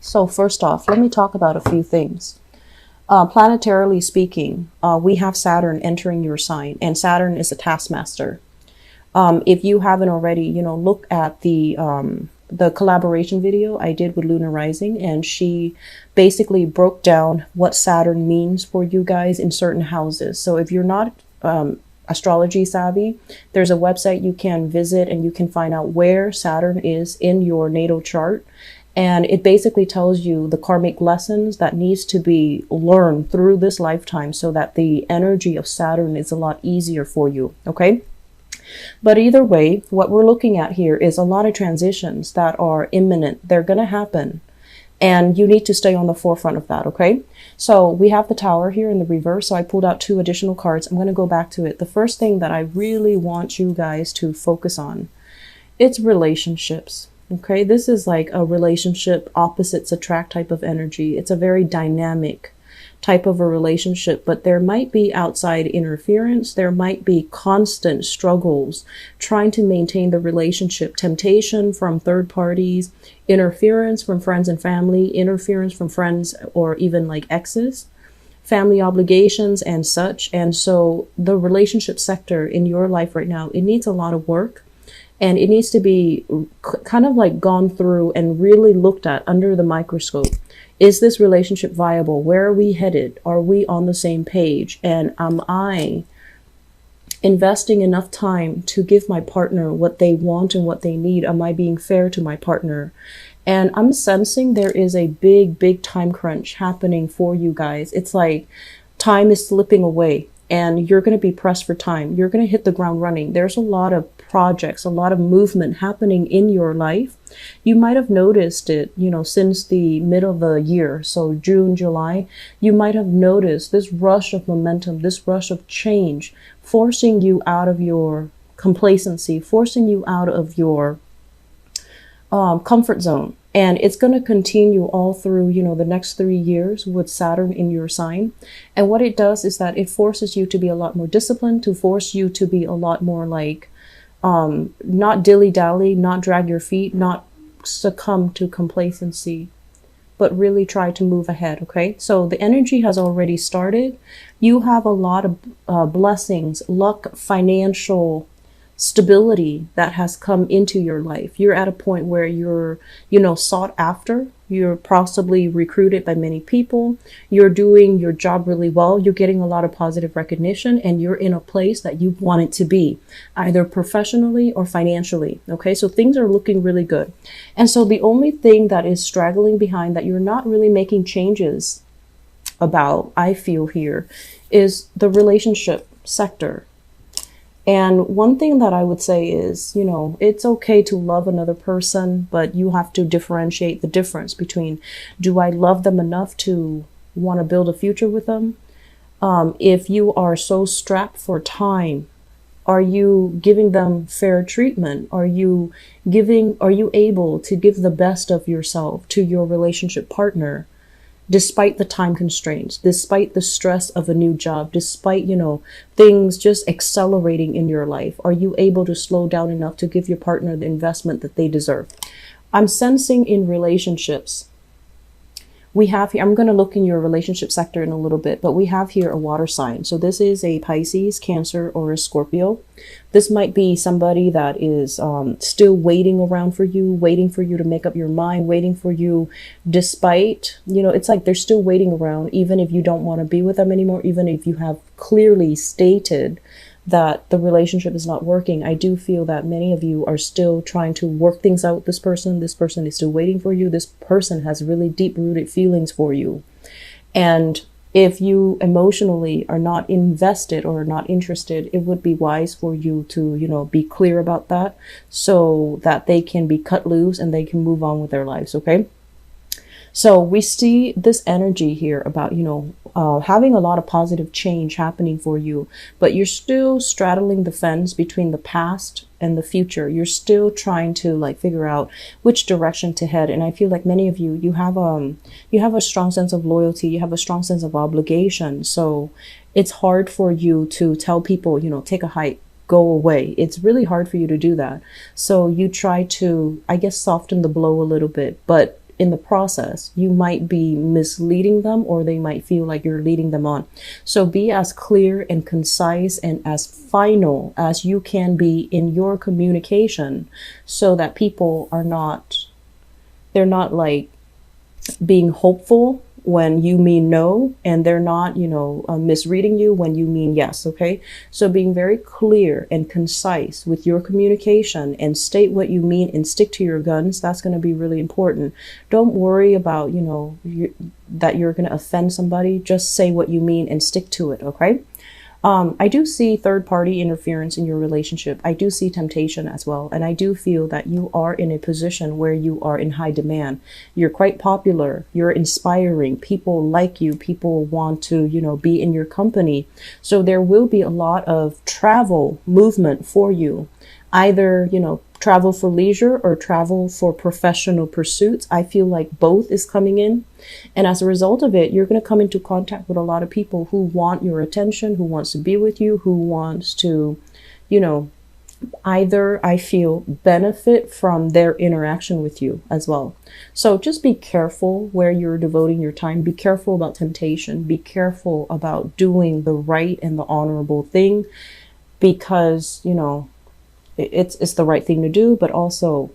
So first off, let me talk about a few things. Planetarily speaking, we have Saturn entering your sign, and Saturn is a taskmaster. If you haven't already, look at the collaboration video I did with Lunar Rising, and she basically broke down what Saturn means for you guys in certain houses. So if you're not astrology savvy, there's a website you can visit and you can find out where Saturn is in your natal chart. And it basically tells you the karmic lessons that needs to be learned through this lifetime so that the energy of Saturn is a lot easier for you. Okay. But either way, what we're looking at here is a lot of transitions that are imminent. They're going to happen. And you need to stay on the forefront of that, okay? So we have the Tower here in the reverse. So I pulled out 2 additional cards. I'm going to go back to it. The first thing that I really want you guys to focus on, it's relationships, okay? This is like a relationship opposites attract type of energy. It's a very dynamic type of a relationship, but there might be outside interference. There might be constant struggles trying to maintain the relationship, temptation from third parties, interference from friends and family, interference from friends or even like exes, family obligations and such. And so the relationship sector in your life right now, it needs a lot of work. And it needs to be kind of like gone through and really looked at under the microscope. Is this relationship viable? Where are we headed? Are we on the same page? And am I investing enough time to give my partner what they want and what they need? Am I being fair to my partner? And I'm sensing there is a big time crunch happening for you guys. It's like time is slipping away. And you're going to be pressed for time. You're going to hit the ground running. There's a lot of projects, a lot of movement happening in your life. You might have noticed it, since the middle of the year. So June, July, you might have noticed this rush of momentum, this rush of change, forcing you out of your complacency, forcing you out of your comfort zone. And it's going to continue all through, the next 3 years with Saturn in your sign. And what it does is that it forces you to be a lot more disciplined, to force you to be a lot more like, not dilly-dally, not drag your feet, not succumb to complacency, but really try to move ahead. Okay. So the energy has already started. You have a lot of blessings, luck, financial stability that has come into your life. You're at a point where you're, sought after. You're possibly recruited by many people. You're doing your job really well. You're getting a lot of positive recognition, and you're in a place that you want it to be, either professionally or financially. Okay, so things are looking really good. And so the only thing that is straggling behind that you're not really making changes about, I feel here, is the relationship sector. And one thing that I would say is, it's okay to love another person, but you have to differentiate the difference between, do I love them enough to want to build a future with them? If you are so strapped for time, are you giving them fair treatment? Are you able to give the best of yourself to your relationship partner? Despite the time constraints, despite the stress of a new job, despite, things just accelerating in your life, are you able to slow down enough to give your partner the investment that they deserve? I'm sensing in relationships, we have here, I'm going to look in your relationship sector in a little bit, but we have here a water sign. So this is a Pisces, Cancer, or a Scorpio. This might be somebody that is still waiting around for you, waiting for you to make up your mind, waiting for you despite, it's like they're still waiting around, even if you don't want to be with them anymore, even if you have clearly stated that the relationship is not working. I do feel that many of you are still trying to work things out with this person. This person is still waiting for you. This person has really deep-rooted feelings for you. And if you emotionally are not invested or not interested, it would be wise for you to, be clear about that so that they can be cut loose and they can move on with their lives, okay? So we see this energy here about, having a lot of positive change happening for you, but you're still straddling the fence between the past and the future. You're still trying to figure out which direction to head. And I feel like many of you have a strong sense of loyalty. You have a strong sense of obligation. So it's hard for you to tell people, take a hike, go away. It's really hard for you to do that. So you try to, I guess, soften the blow a little bit, but in the process, you might be misleading them, or they might feel like you're leading them on. So be as clear and concise and as final as you can be in your communication, so that people are not, they're not like being hopeful when you mean no, and they're not, misreading you when you mean yes. Okay. So being very clear and concise with your communication, and state what you mean and stick to your guns. That's going to be really important. Don't worry about, that you're going to offend somebody. Just say what you mean and stick to it. Okay. I do see third party interference in your relationship. I do see temptation as well. And I do feel that you are in a position where you are in high demand. You're quite popular. You're inspiring. People like you. People want to, be in your company. So there will be a lot of travel movement for you. Either, travel for leisure or travel for professional pursuits. I feel like both is coming in. And as a result of it, you're going to come into contact with a lot of people who want your attention, who wants to be with you, who wants to, either, I feel, benefit from their interaction with you as well. So just be careful where you're devoting your time. Be careful about temptation. Be careful about doing the right and the honorable thing, because, it's the right thing to do, but also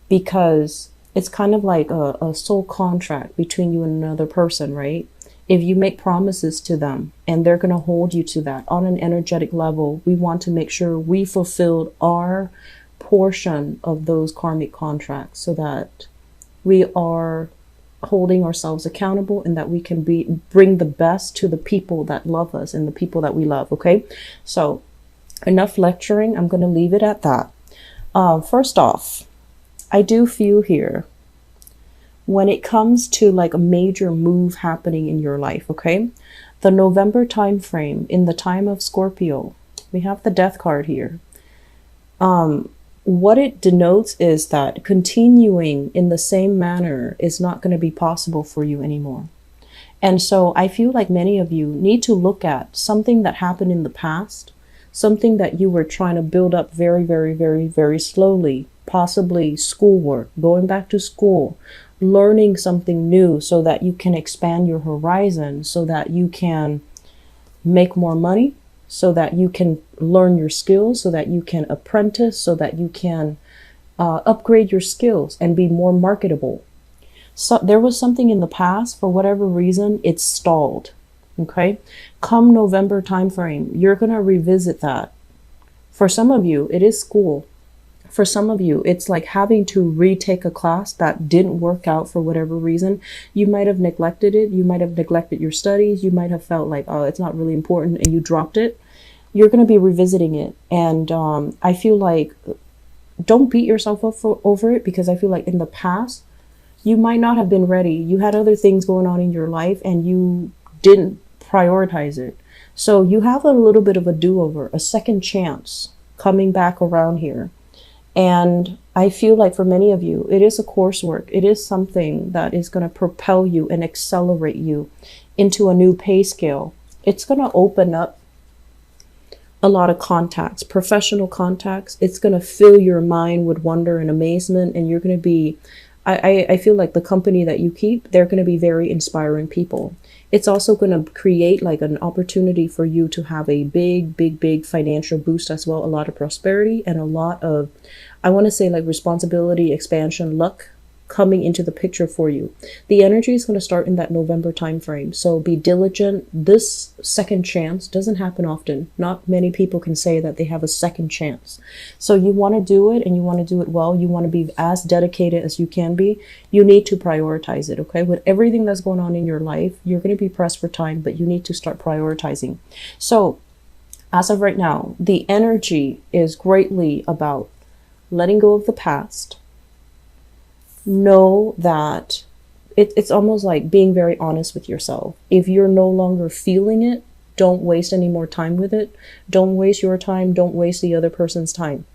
because it's kind of like a soul contract between you and another person, right? If you make promises to them and they're going to hold you to that on an energetic level, we want to make sure we fulfilled our portion of those karmic contracts, so that we are holding ourselves accountable, and that we can bring the best to the people that love us and the people that we love. Okay. So enough lecturing. I'm going to leave it at that. First off, I do feel here, when it comes to like a major move happening in your life, okay, the November time frame, in the time of Scorpio, we have the death card here. What it denotes is that continuing in the same manner is not going to be possible for you anymore. And so I feel like many of you need to look at something that happened in the past, something that you were trying to build up very, very, very, very slowly, possibly schoolwork, going back to school, learning something new so that you can expand your horizon, so that you can make more money, so that you can learn your skills, so that you can apprentice, so that you can upgrade your skills and be more marketable. So there was something in the past, for whatever reason, it's stalled. Okay, come November timeframe, you're going to revisit that. For some of you, it is school. For some of you, it's like having to retake a class that didn't work out for whatever reason. You might have neglected it. You might have neglected your studies. You might have felt like, oh, it's not really important, and you dropped it. You're going to be revisiting it. And I feel like, don't beat yourself up over it, because I feel like in the past, you might not have been ready. You had other things going on in your life and you didn't prioritize it. So you have a little bit of a do-over, a second chance coming back around here. And I feel like for many of you, it is a coursework. It is something that is going to propel you and accelerate you into a new pay scale. It's going to open up a lot of contacts, professional contacts. It's going to fill your mind with wonder and amazement. And you're going to be, I feel like the company that you keep, they're going to be very inspiring people. It's also going to create like an opportunity for you to have a big, big, big financial boost as well. A lot of prosperity and a lot of, I want to say, like responsibility, expansion, luck coming into the picture for you. The energy is going to start in that November time frame. So be diligent. This second chance doesn't happen often. Not many people can say that they have a second chance. So you want to do it, and you want to do it well. You want to be as dedicated as you can be. You need to prioritize it. Okay. With everything that's going on in your life, you're going to be pressed for time, but you need to start prioritizing. So as of right now, the energy is greatly about letting go of the past. Know that it's almost like being very honest with yourself. If you're no longer feeling it, don't waste any more time with it. Don't waste your time. Don't waste the other person's time.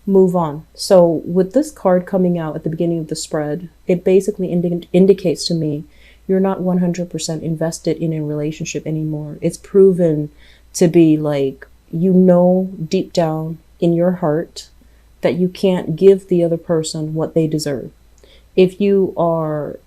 Move on. So with this card coming out at the beginning of the spread, it basically indicates to me you're not 100% invested in a relationship anymore. It's proven to be like, deep down in your heart that you can't give the other person what they deserve. if you are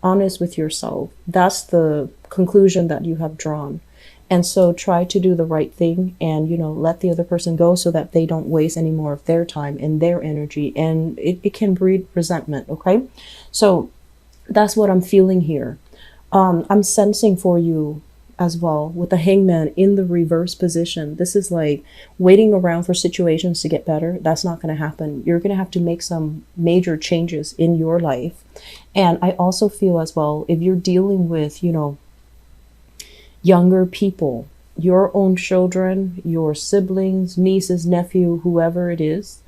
honest with yourself, that's the conclusion that you have drawn. And so try to do the right thing and, let the other person go so that they don't waste any more of their time and their energy. And it can breed resentment. Okay. So that's what I'm feeling here. I'm sensing for you as well with the hangman in the reverse position. This is like waiting around for situations to get better. That's not going to happen. You're going to have to make some major changes in your life. And I also feel as well, if you're dealing with, younger people, your own children, your siblings, nieces, nephew, whoever it is,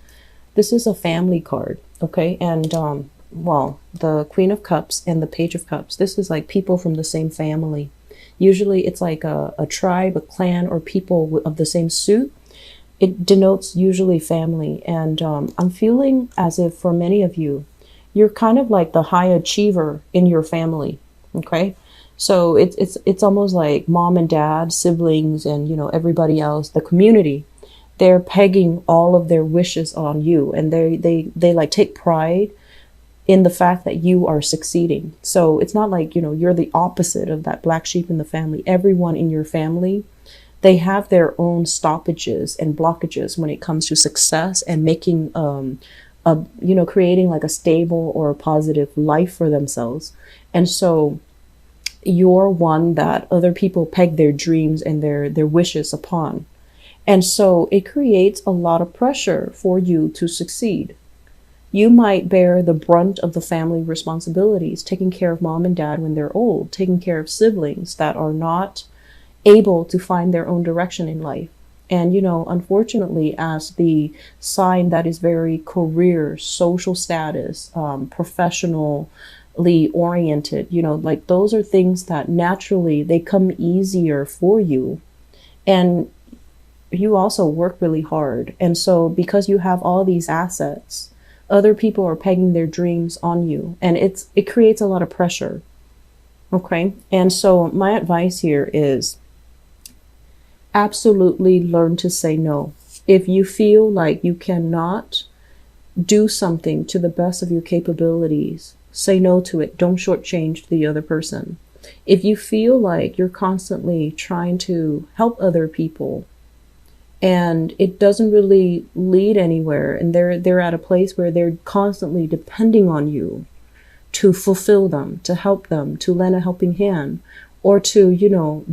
this is a family card. Okay. And, well, the Queen of Cups and the Page of Cups, this is like people from the same family. Usually it's like a tribe, a clan, or people of the same suit. It denotes usually family. And I'm feeling as if for many of you, you're kind of like the high achiever in your family. Okay. So it's almost like mom and dad, siblings, and, everybody else, the community, they're pegging all of their wishes on you. And they like take pride in the fact that you are succeeding. So it's not like, you're the opposite of that black sheep in the family. Everyone in your family, they have their own stoppages and blockages when it comes to success and making, creating like a stable or a positive life for themselves. And so you're one that other people peg their dreams and their wishes upon. And so it creates a lot of pressure for you to succeed. You might bear the brunt of the family responsibilities, taking care of mom and dad when they're old, taking care of siblings that are not able to find their own direction in life. And, unfortunately, as the sign that is very career, social status, professionally oriented, like those are things that naturally they come easier for you. And you also work really hard. And so because you have all these assets, other people are pegging their dreams on you, and it creates a lot of pressure. Okay. And so my advice here is absolutely learn to say no. If you feel like you cannot do something to the best of your capabilities, say no to it. Don't shortchange the other person. If you feel like you're constantly trying to help other people and it doesn't really lead anywhere, and they're at a place where they're constantly depending on you to fulfill them, to help them, to lend a helping hand, or to,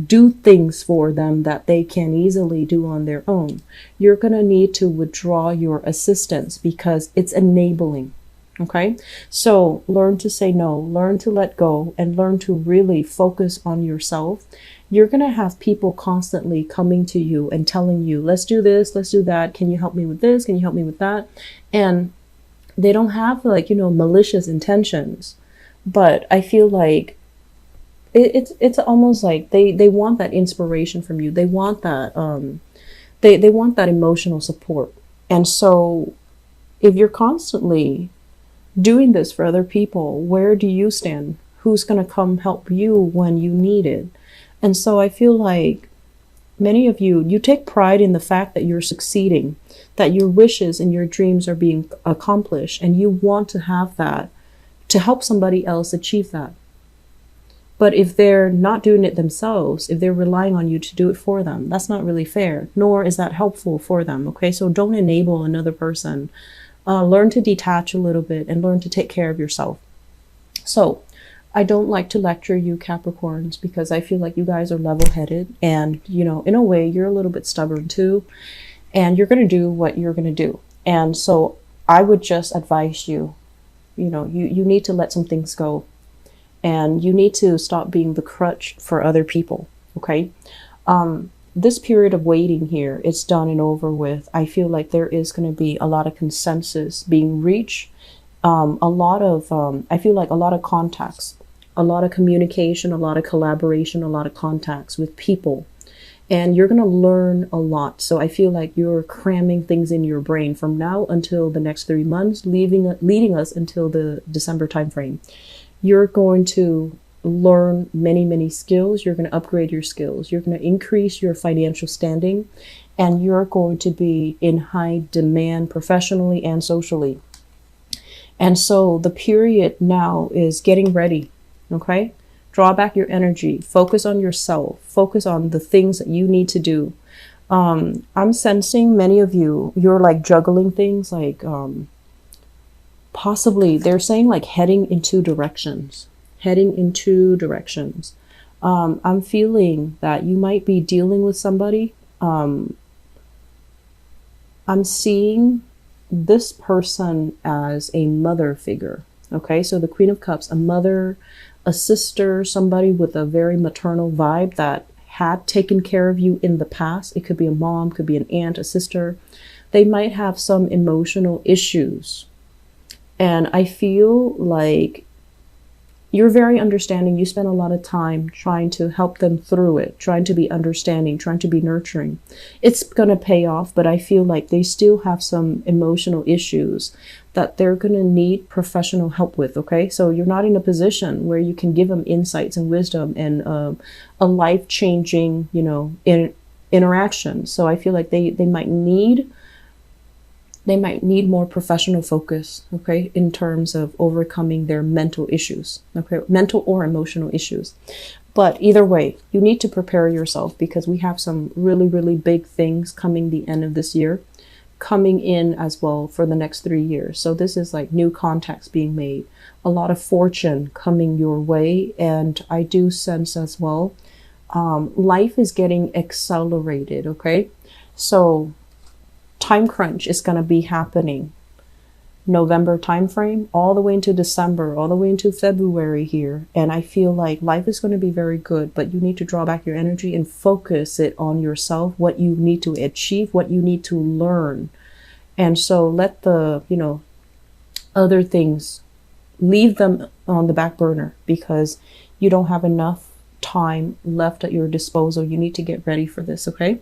do things for them that they can easily do on their own, you're going to need to withdraw your assistance because it's enabling. Okay. So learn to say no, learn to let go, and learn to really focus on yourself. You're going to have people constantly coming to you and telling you, let's do this, let's do that. Can you help me with this? Can you help me with that? And they don't have malicious intentions, but I feel like it's almost like they want that inspiration from you. They want that, they want that emotional support. And so if you're constantly doing this for other people, where do you stand? Who's going to come help you when you need it? And so I feel like many of you take pride in the fact that you're succeeding, that your wishes and your dreams are being accomplished, and you want to have that to help somebody else achieve that. But if they're not doing it themselves, if they're relying on you to do it for them, that's not really fair, nor is that helpful for them. Okay, so don't enable another person. Learn to detach a little bit and learn to take care of yourself. So I don't like to lecture you Capricorns because I feel like you guys are level-headed and, in a way, you're a little bit stubborn too, and you're going to do what you're going to do. And so I would just advise you, you need to let some things go, and you need to stop being the crutch for other people. Okay. This period of waiting here, it's done and over with. I feel like there is going to be a lot of consensus being reached. I feel like a lot of contacts, a lot of communication, a lot of collaboration, a lot of contacts with people. And you're going to learn a lot. So I feel like you're cramming things in your brain from now until the next 3 months, leading us until the December timeframe. You're going to learn many, many skills. You're going to upgrade your skills. You're going to increase your financial standing, and you're going to be in high demand professionally and socially. And so the period now is getting ready. Okay. Draw back your energy, focus on yourself, focus on the things that you need to do. I'm sensing many of you, you're like juggling things, like possibly they're saying like heading in two directions, heading in two directions. I'm feeling that you might be dealing with somebody. I'm seeing this person as a mother figure. Okay, so the Queen of Cups, a mother, a sister, somebody with a very maternal vibe that had taken care of you in the past. It could be a mom, could be an aunt, a sister. They might have some emotional issues. And I feel like you're very understanding. You spend a lot of time trying to help them through it, trying to be understanding, trying to be nurturing. It's going to pay off, but I feel like they still have some emotional issues that they're going to need professional help with. Okay. So you're not in a position where you can give them insights and wisdom and a life-changing, interaction. So I feel like they might need more professional focus, okay, in terms of overcoming their mental issues, okay, mental or emotional issues. But either way, you need to prepare yourself because we have some really, really big things coming the end of this year, coming in as well for the next 3 years. So this is like new contacts being made, a lot of fortune coming your way. And I do sense as well, life is getting accelerated, okay? So time crunch is going to be happening November timeframe all the way into December, all the way into February here. And I feel like life is going to be very good, but you need to draw back your energy and focus it on yourself, what you need to achieve, what you need to learn. And so let the, other things, leave them on the back burner because you don't have enough time left at your disposal. You need to get ready for this, okay?